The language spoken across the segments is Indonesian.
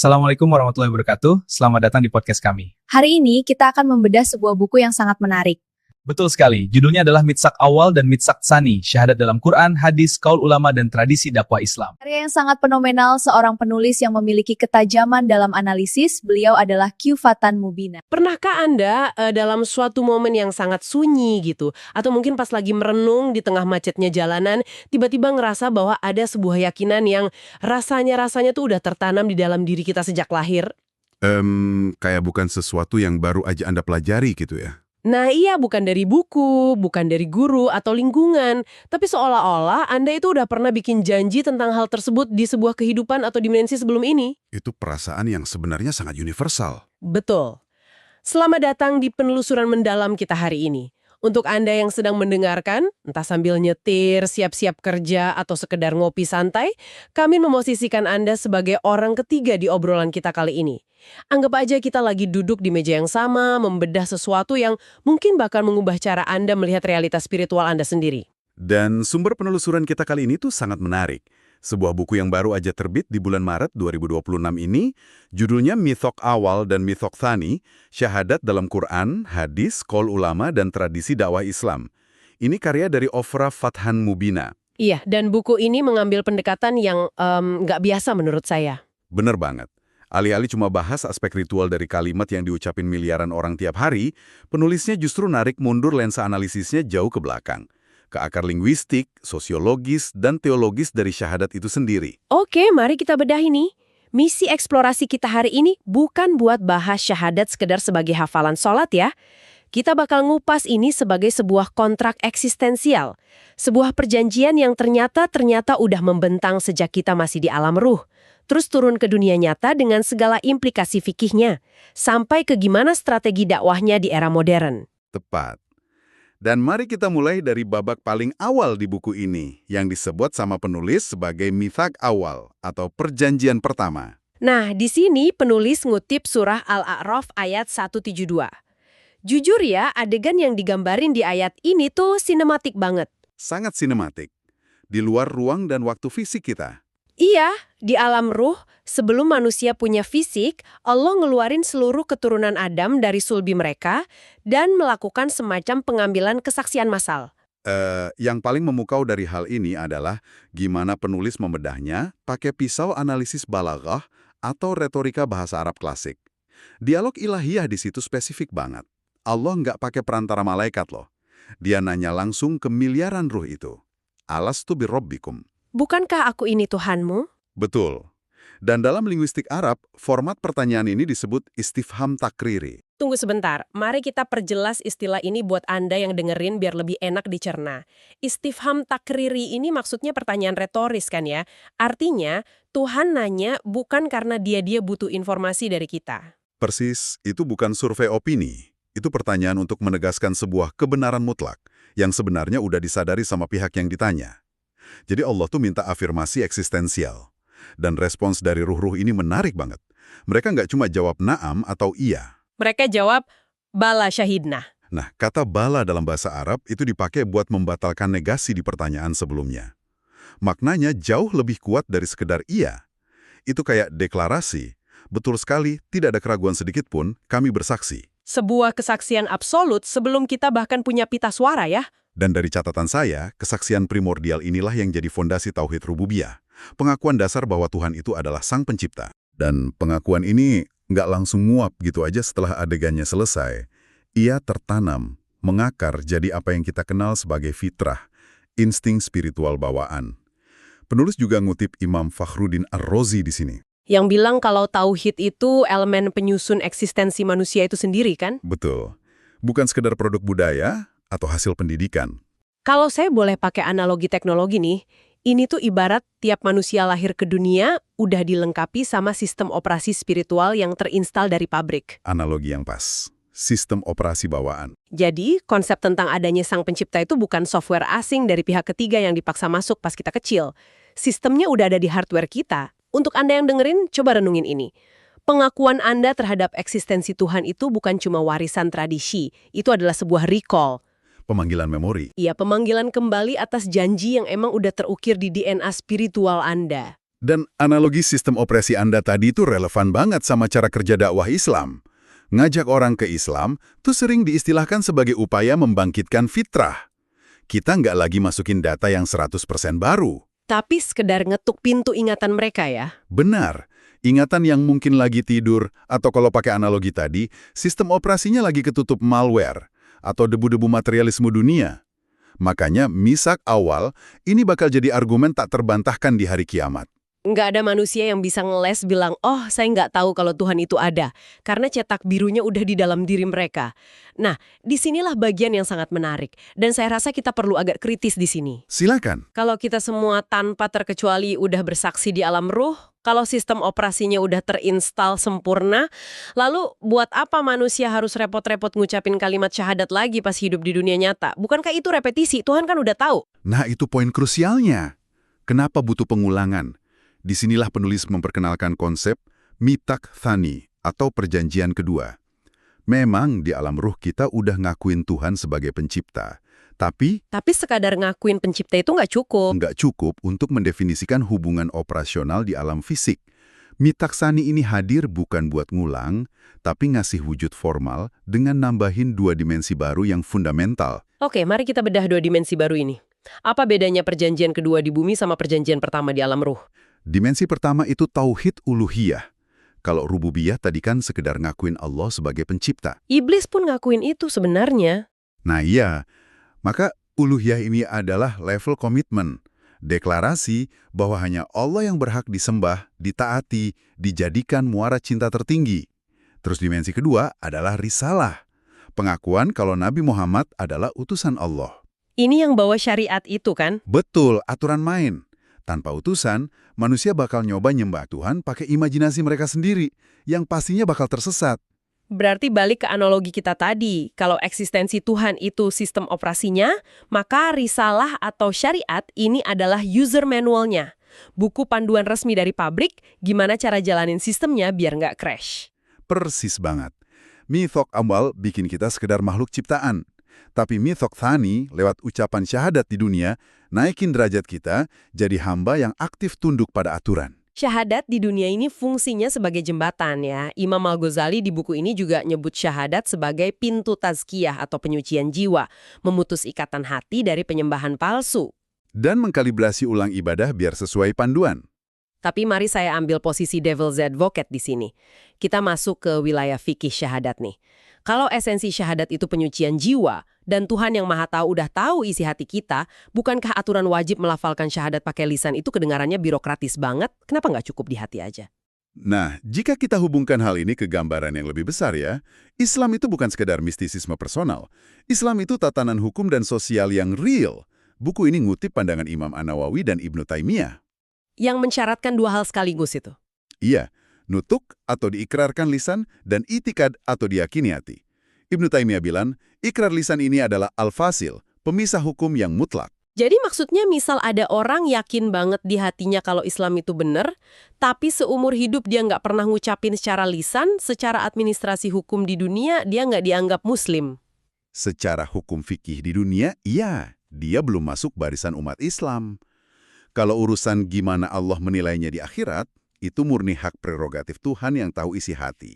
Assalamualaikum warahmatullahi wabarakatuh. Selamat datang di podcast kami. Hari ini kita akan membedah sebuah buku yang sangat menarik. Betul sekali, judulnya adalah Mitsak Awal dan Mitsak Tsani, syahadat dalam Quran, hadis, kaul ulama, dan tradisi dakwah Islam. Karya yang sangat fenomenal, seorang penulis yang memiliki ketajaman dalam analisis, beliau adalah Q. Fatan Mubina. Pernahkah Anda dalam suatu momen yang sangat sunyi gitu, atau mungkin pas lagi merenung di tengah macetnya jalanan, tiba-tiba ngerasa bahwa ada sebuah yakinan yang rasanya tuh udah tertanam di dalam diri kita sejak lahir? Kayak bukan sesuatu yang baru aja Anda pelajari gitu ya? Nah iya, bukan dari buku, bukan dari guru atau lingkungan, tapi seolah-olah Anda itu udah pernah bikin janji tentang hal tersebut di sebuah kehidupan atau dimensi sebelum ini. Itu perasaan yang sebenarnya sangat universal. Betul. Selamat datang di penelusuran mendalam kita hari ini. Untuk Anda yang sedang mendengarkan, entah sambil nyetir, siap-siap kerja, atau sekedar ngopi santai, kami memosisikan Anda sebagai orang ketiga di obrolan kita kali ini. Anggap aja kita lagi duduk di meja yang sama, membedah sesuatu yang mungkin bakal mengubah cara Anda melihat realitas spiritual Anda sendiri. Dan sumber penelusuran kita kali ini tuh sangat menarik. Sebuah buku yang baru aja terbit di bulan Maret 2026 ini, judulnya Mithaq Awal dan Mithaq Tsani, syahadat dalam Quran, hadis, kaul ulama, dan tradisi dakwah Islam. Ini karya dari Ofra Fathan Mubina. Iya, dan buku ini mengambil pendekatan yang nggak biasa menurut saya. Bener banget. Alih-alih cuma bahas aspek ritual dari kalimat yang diucapin miliaran orang tiap hari, penulisnya justru narik mundur lensa analisisnya jauh ke belakang. Ke akar linguistik, sosiologis, dan teologis dari syahadat itu sendiri. Oke, mari kita bedah ini. Misi eksplorasi kita hari ini bukan buat bahas syahadat sekedar sebagai hafalan sholat ya. Kita bakal ngupas ini sebagai sebuah kontrak eksistensial. Sebuah perjanjian yang ternyata udah membentang sejak kita masih di alam ruh. Terus turun ke dunia nyata dengan segala implikasi fikihnya. Sampai ke gimana strategi dakwahnya di era modern. Tepat. Dan mari kita mulai dari babak paling awal di buku ini, yang disebut sama penulis sebagai Mithaq Awal, atau perjanjian pertama. Nah, di sini penulis ngutip surah Al-A'raf ayat 172. Jujur ya, adegan yang digambarin di ayat ini tuh sinematik banget. Sangat sinematik. Di luar ruang dan waktu fisik kita. Iya, di alam ruh, sebelum manusia punya fisik, Allah ngeluarin seluruh keturunan Adam dari sulbi mereka dan melakukan semacam pengambilan kesaksian massal. Yang paling memukau dari hal ini adalah gimana penulis membedahnya pakai pisau analisis balaghah atau retorika bahasa Arab klasik. Dialog ilahiyah di situ spesifik banget. Allah nggak pakai perantara malaikat loh. Dia nanya langsung ke miliaran ruh itu. Alastu birobbikum. Bukankah aku ini Tuhanmu? Betul. Dan dalam linguistik Arab, format pertanyaan ini disebut istifham takriri. Tunggu sebentar, mari kita perjelas istilah ini buat Anda yang dengerin biar lebih enak dicerna. Istifham takriri ini maksudnya pertanyaan retoris kan ya? Artinya, Tuhan nanya bukan karena dia butuh informasi dari kita. Persis, itu bukan survei opini. Itu pertanyaan untuk menegaskan sebuah kebenaran mutlak yang sebenarnya udah disadari sama pihak yang ditanya. Jadi Allah tuh minta afirmasi eksistensial. Dan respons dari ruh-ruh ini menarik banget. Mereka nggak cuma jawab na'am atau iya. Mereka jawab, bala syahidna. Nah, kata bala dalam bahasa Arab itu dipakai buat membatalkan negasi di pertanyaan sebelumnya. Maknanya jauh lebih kuat dari sekedar iya. Itu kayak deklarasi. Betul sekali, tidak ada keraguan sedikit pun, kami bersaksi. Sebuah kesaksian absolut sebelum kita bahkan punya pita suara ya. Dan dari catatan saya, kesaksian primordial inilah yang jadi fondasi tauhid rububiyah. Pengakuan dasar bahwa Tuhan itu adalah sang pencipta. Dan pengakuan ini nggak langsung nguap gitu aja setelah adegannya selesai. Ia tertanam, mengakar jadi apa yang kita kenal sebagai fitrah, insting spiritual bawaan. Penulis juga ngutip Imam Fakhruddin Ar-Razi di sini. Yang bilang kalau tauhid itu elemen penyusun eksistensi manusia itu sendiri kan? Betul. Bukan sekedar produk budaya atau hasil pendidikan. Kalau saya boleh pakai analogi teknologi nih, ini tuh ibarat tiap manusia lahir ke dunia udah dilengkapi sama sistem operasi spiritual yang terinstal dari pabrik. Analogi yang pas. Sistem operasi bawaan. Jadi, konsep tentang adanya sang pencipta itu bukan software asing dari pihak ketiga yang dipaksa masuk pas kita kecil. Sistemnya udah ada di hardware kita. Untuk Anda yang dengerin, coba renungin ini. Pengakuan Anda terhadap eksistensi Tuhan itu bukan cuma warisan tradisi, itu adalah sebuah recall. Pemanggilan memori. Iya, pemanggilan kembali atas janji yang emang udah terukir di DNA spiritual Anda. Dan analogi sistem operasi Anda tadi itu relevan banget sama cara kerja dakwah Islam. Ngajak orang ke Islam tuh sering diistilahkan sebagai upaya membangkitkan fitrah. Kita nggak lagi masukin data yang 100% baru. Tapi sekedar ngetuk pintu ingatan mereka ya. Benar, ingatan yang mungkin lagi tidur, atau kalau pakai analogi tadi, sistem operasinya lagi ketutup malware, atau debu-debu materialisme dunia. Makanya, misak awal, ini bakal jadi argumen tak terbantahkan di hari kiamat. Nggak ada manusia yang bisa ngeles bilang, oh saya nggak tahu kalau Tuhan itu ada, karena cetak birunya udah di dalam diri mereka. Nah, disinilah bagian yang sangat menarik, dan saya rasa kita perlu agak kritis di sini. Silakan. Kalau kita semua tanpa terkecuali udah bersaksi di alam ruh, kalau sistem operasinya udah terinstal sempurna, lalu buat apa manusia harus repot-repot ngucapin kalimat syahadat lagi pas hidup di dunia nyata? Bukankah itu repetisi? Tuhan kan udah tahu. Nah, itu poin krusialnya. Kenapa butuh pengulangan? Disinilah penulis memperkenalkan konsep mitak thani atau perjanjian kedua. Memang di alam ruh kita udah ngakuin Tuhan sebagai pencipta. Tapi sekadar ngakuin pencipta itu nggak cukup. nggak cukup untuk mendefinisikan hubungan operasional di alam fisik. Mitak thani ini hadir bukan buat ngulang, tapi ngasih wujud formal dengan nambahin 2 dimensi baru yang fundamental. Oke, mari kita bedah 2 dimensi baru ini. Apa bedanya perjanjian kedua di bumi sama perjanjian pertama di alam ruh? Dimensi pertama itu tauhid uluhiyah. Kalau rububiyah tadi kan sekedar ngakuin Allah sebagai pencipta. Iblis pun ngakuin itu sebenarnya. Nah iya, maka uluhiyah ini adalah level komitmen. Deklarasi bahwa hanya Allah yang berhak disembah, ditaati, dijadikan muara cinta tertinggi. Terus dimensi kedua adalah risalah. Pengakuan kalau Nabi Muhammad adalah utusan Allah. Ini yang bawa syariat itu kan? Betul, aturan main. Tanpa utusan, manusia bakal nyoba nyembah Tuhan pakai imajinasi mereka sendiri, yang pastinya bakal tersesat. Berarti balik ke analogi kita tadi, kalau eksistensi Tuhan itu sistem operasinya, maka risalah atau syariat ini adalah user manualnya. Buku panduan resmi dari pabrik, gimana cara jalanin sistemnya biar nggak crash. Persis banget. Mithaq awal bikin kita sekedar makhluk ciptaan. Tapi mithaq thani, lewat ucapan syahadat di dunia, naikin derajat kita jadi hamba yang aktif tunduk pada aturan. Syahadat di dunia ini fungsinya sebagai jembatan ya. Imam Al-Ghazali di buku ini juga nyebut syahadat sebagai pintu tazkiyah atau penyucian jiwa, memutus ikatan hati dari penyembahan palsu. Dan mengkalibrasi ulang ibadah biar sesuai panduan. Tapi mari saya ambil posisi devil's advocate di sini. Kita masuk ke wilayah fikih syahadat nih. Kalau esensi syahadat itu penyucian jiwa, dan Tuhan yang Maha Tahu udah tahu isi hati kita, bukankah aturan wajib melafalkan syahadat pakai lisan itu kedengarannya birokratis banget? Kenapa nggak cukup di hati aja? Nah, jika kita hubungkan hal ini ke gambaran yang lebih besar ya, Islam itu bukan sekedar mistisisme personal. Islam itu tatanan hukum dan sosial yang real. Buku ini ngutip pandangan Imam An-Nawawi dan Ibnu Taimiyah. Yang mensyaratkan 2 hal sekaligus itu. Iya, nutuk atau diikrarkan lisan dan itikad atau diyakini hati. Ibnu Taimiyah bilang, ikrar lisan ini adalah al-fasil, pemisah hukum yang mutlak. Jadi maksudnya misal ada orang yakin banget di hatinya kalau Islam itu benar, tapi seumur hidup dia nggak pernah ngucapin secara lisan, secara administrasi hukum di dunia dia nggak dianggap Muslim. Secara hukum fikih di dunia, iya, dia belum masuk barisan umat Islam. Kalau urusan gimana Allah menilainya di akhirat, itu murni hak prerogatif Tuhan yang tahu isi hati.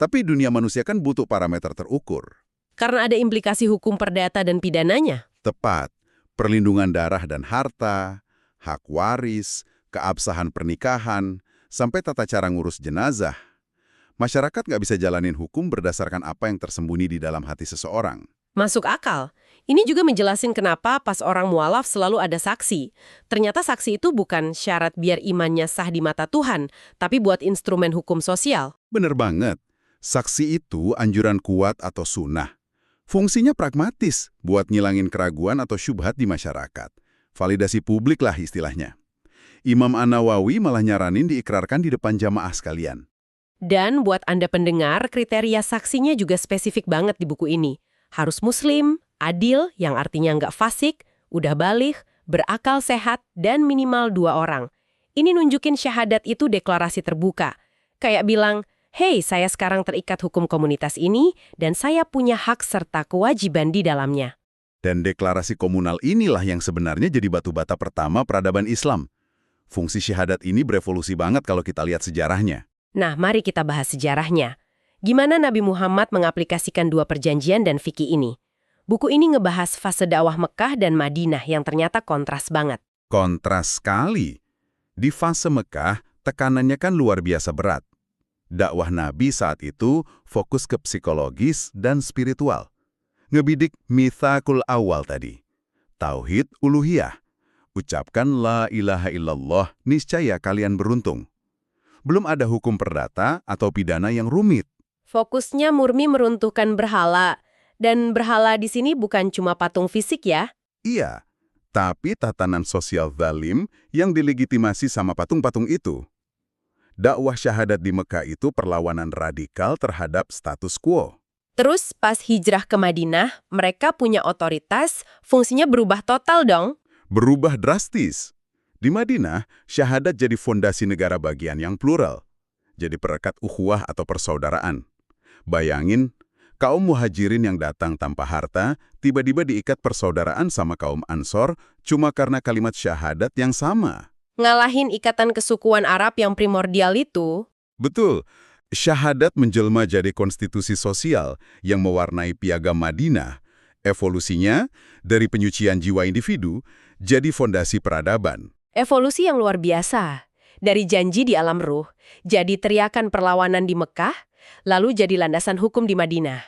Tapi dunia manusia kan butuh parameter terukur. Karena ada implikasi hukum perdata dan pidananya. Tepat, perlindungan darah dan harta, hak waris, keabsahan pernikahan, sampai tata cara ngurus jenazah. Masyarakat nggak bisa jalanin hukum berdasarkan apa yang tersembunyi di dalam hati seseorang. Masuk akal. Ini juga menjelasin kenapa pas orang mualaf selalu ada saksi. Ternyata saksi itu bukan syarat biar imannya sah di mata Tuhan, tapi buat instrumen hukum sosial. Bener banget. Saksi itu anjuran kuat atau sunnah. Fungsinya pragmatis buat ngilangin keraguan atau syubhat di masyarakat. Validasi publik lah istilahnya. Imam An-Nawawi malah nyaranin diikrarkan di depan jamaah sekalian. Dan buat Anda pendengar, kriteria saksinya juga spesifik banget di buku ini. Harus muslim, adil, yang artinya nggak fasik, udah balik, berakal sehat, dan minimal 2 orang. Ini nunjukin syahadat itu deklarasi terbuka. Kayak bilang, hey, saya sekarang terikat hukum komunitas ini, dan saya punya hak serta kewajiban di dalamnya. Dan deklarasi komunal inilah yang sebenarnya jadi batu bata pertama peradaban Islam. Fungsi syahadat ini berevolusi banget kalau kita lihat sejarahnya. Nah, mari kita bahas sejarahnya. Gimana Nabi Muhammad mengaplikasikan dua perjanjian dan fikih ini? Buku ini ngebahas fase dakwah Mekah dan Madinah yang ternyata kontras banget. Kontras sekali. Di fase Mekah, tekanannya kan luar biasa berat. Dakwah Nabi saat itu fokus ke psikologis dan spiritual. Ngebidik mitsaqul awal tadi. Tauhid uluhiyah. Ucapkan la ilaha illallah, niscaya kalian beruntung. Belum ada hukum perdata atau pidana yang rumit. Fokusnya murni meruntuhkan berhala. Dan berhala di sini bukan cuma patung fisik ya. Iya, tapi tatanan sosial zalim yang dilegitimasi sama patung-patung itu. Dakwah syahadat di Mekah itu perlawanan radikal terhadap status quo. Terus pas hijrah ke Madinah, mereka punya otoritas, fungsinya berubah total dong. Berubah drastis. Di Madinah, syahadat jadi fondasi negara bagian yang plural. Jadi perekat ukhuwah atau persaudaraan. Bayangin, kaum muhajirin yang datang tanpa harta, tiba-tiba diikat persaudaraan sama kaum Ansor cuma karena kalimat syahadat yang sama. Ngalahin ikatan kesukuan Arab yang primordial itu. Betul, syahadat menjelma jadi konstitusi sosial yang mewarnai piagam Madinah. Evolusinya, dari penyucian jiwa individu, jadi fondasi peradaban. Evolusi yang luar biasa. Dari janji di alam ruh, jadi teriakan perlawanan di Mekah, lalu jadi landasan hukum di Madinah.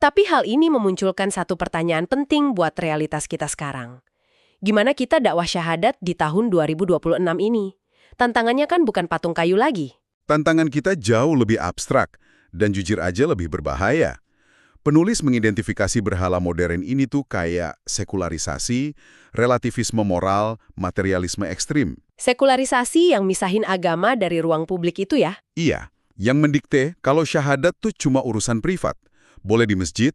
Tapi hal ini memunculkan satu pertanyaan penting buat realitas kita sekarang. Gimana kita dakwah syahadat di tahun 2026 ini? Tantangannya kan bukan patung kayu lagi. Tantangan kita jauh lebih abstrak dan jujur aja lebih berbahaya. Penulis mengidentifikasi berhala modern ini tuh kayak sekularisasi, relativisme moral, materialisme ekstrim. Sekularisasi yang misahin agama dari ruang publik itu ya? Iya, yang mendikte kalau syahadat tuh cuma urusan privat. Boleh di masjid,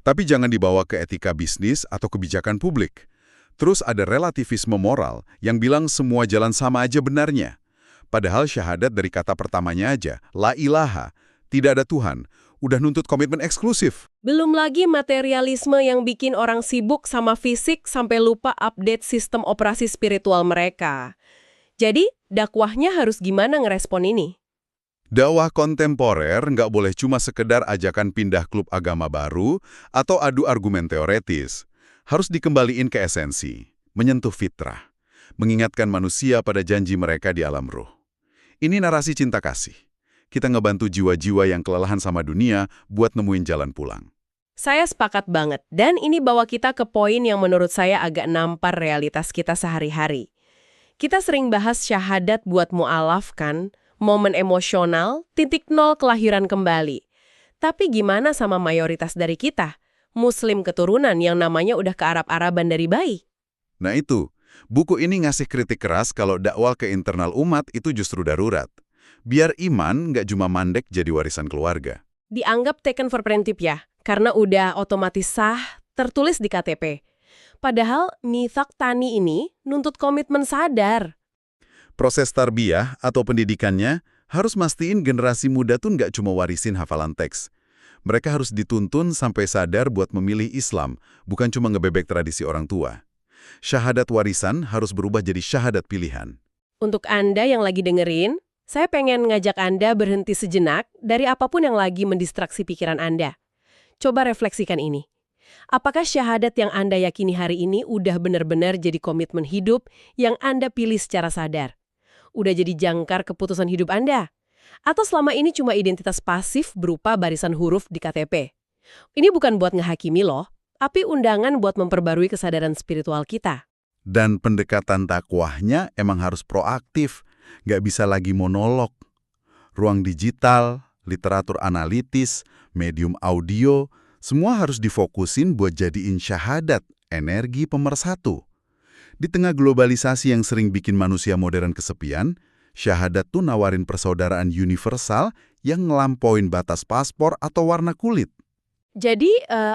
tapi jangan dibawa ke etika bisnis atau kebijakan publik. Terus ada relativisme moral yang bilang semua jalan sama aja benarnya. Padahal syahadat dari kata pertamanya aja, la ilaha, tidak ada Tuhan, udah nuntut komitmen eksklusif. Belum lagi materialisme yang bikin orang sibuk sama fisik sampai lupa update sistem operasi spiritual mereka. Jadi, dakwahnya harus gimana ngerespon ini? Dakwah kontemporer nggak boleh cuma sekedar ajakan pindah klub agama baru atau adu argumen teoretis. Harus dikembaliin ke esensi, menyentuh fitrah, mengingatkan manusia pada janji mereka di alam ruh. Ini narasi cinta kasih. Kita ngebantu jiwa-jiwa yang kelelahan sama dunia buat nemuin jalan pulang. Saya sepakat banget, dan ini bawa kita ke poin yang menurut saya agak nampar realitas kita sehari-hari. Kita sering bahas syahadat buat mu'alaf kan, momen emosional, titik nol kelahiran kembali. Tapi gimana sama mayoritas dari kita? Muslim keturunan yang namanya udah ke Arab-Araban dari bayi. Nah itu, buku ini ngasih kritik keras kalau dakwah ke internal umat itu justru darurat. Biar iman nggak cuma mandek jadi warisan keluarga. Dianggap taken for granted ya, karena udah otomatis sah, tertulis di KTP. Padahal mitsaq tani ini nuntut komitmen sadar. Proses tarbiyah atau pendidikannya harus mastiin generasi muda tuh nggak cuma warisin hafalan teks. Mereka harus dituntun sampai sadar buat memilih Islam, bukan cuma ngebebek tradisi orang tua. Syahadat warisan harus berubah jadi syahadat pilihan. Untuk Anda yang lagi dengerin, saya pengen ngajak Anda berhenti sejenak dari apapun yang lagi mendistraksi pikiran Anda. Coba refleksikan ini. Apakah syahadat yang Anda yakini hari ini udah benar-benar jadi komitmen hidup yang Anda pilih secara sadar? Udah jadi jangkar keputusan hidup Anda? Atau selama ini cuma identitas pasif berupa barisan huruf di KTP? Ini bukan buat ngehakimi loh, tapi undangan buat memperbarui kesadaran spiritual kita. Dan pendekatan dakwahnya emang harus proaktif. Nggak bisa lagi monolog. Ruang digital, literatur analitis, medium audio, semua harus difokusin buat jadiin syahadat, energi pemersatu. Di tengah globalisasi yang sering bikin manusia modern kesepian, syahadat tuh nawarin persaudaraan universal yang ngelampauin batas paspor atau warna kulit. Jadi,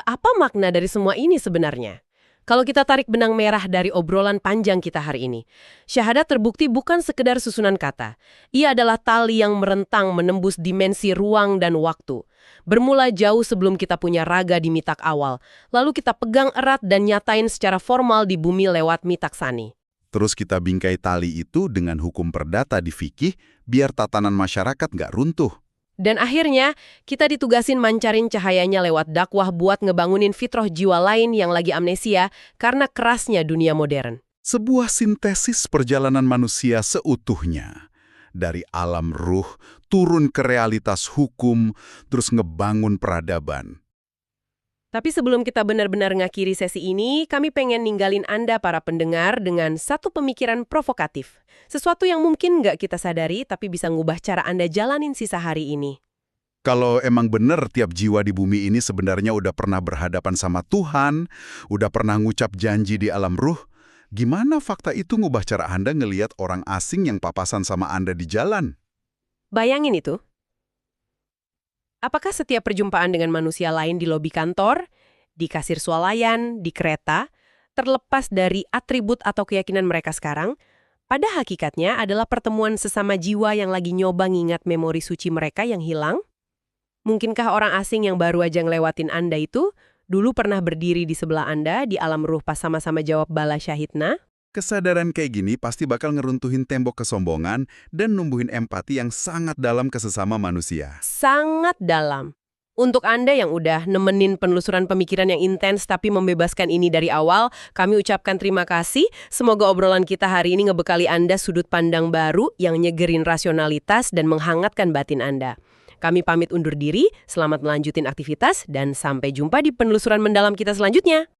apa makna dari semua ini sebenarnya? Kalau kita tarik benang merah dari obrolan panjang kita hari ini, syahadat terbukti bukan sekedar susunan kata. Ia adalah tali yang merentang menembus dimensi ruang dan waktu. Bermula jauh sebelum kita punya raga di mitsaq awal, lalu kita pegang erat dan nyatain secara formal di bumi lewat mitsaq tsani. Terus kita bingkai tali itu dengan hukum perdata di fikih biar tatanan masyarakat nggak runtuh. Dan akhirnya, kita ditugasin mancarin cahayanya lewat dakwah buat ngebangunin fitrah jiwa lain yang lagi amnesia karena kerasnya dunia modern. Sebuah sintesis perjalanan manusia seutuhnya. Dari alam ruh, turun ke realitas hukum, terus ngebangun peradaban. Tapi sebelum kita benar-benar ngakhiri sesi ini, kami pengen ninggalin Anda para pendengar dengan satu pemikiran provokatif. Sesuatu yang mungkin nggak kita sadari, tapi bisa ngubah cara Anda jalanin sisa hari ini. Kalau emang bener tiap jiwa di bumi ini sebenarnya udah pernah berhadapan sama Tuhan, udah pernah ngucap janji di alam ruh, gimana fakta itu ngubah cara Anda ngelihat orang asing yang papasan sama Anda di jalan? Bayangin itu. Apakah setiap perjumpaan dengan manusia lain di lobi kantor, di kasir swalayan, di kereta, terlepas dari atribut atau keyakinan mereka sekarang, pada hakikatnya adalah pertemuan sesama jiwa yang lagi nyoba ngingat memori suci mereka yang hilang? Mungkinkah orang asing yang baru aja ngelewatin Anda itu dulu pernah berdiri di sebelah Anda di alam ruh pas sama-sama jawab bala syahidna? Kesadaran kayak gini pasti bakal ngeruntuhin tembok kesombongan dan numbuhin empati yang sangat dalam ke sesama manusia. Sangat dalam. Untuk Anda yang udah nemenin penelusuran pemikiran yang intens tapi membebaskan ini dari awal, kami ucapkan terima kasih. Semoga obrolan kita hari ini ngebekali Anda sudut pandang baru yang nyegerin rasionalitas dan menghangatkan batin Anda. Kami pamit undur diri, selamat melanjutin aktivitas, dan sampai jumpa di penelusuran mendalam kita selanjutnya.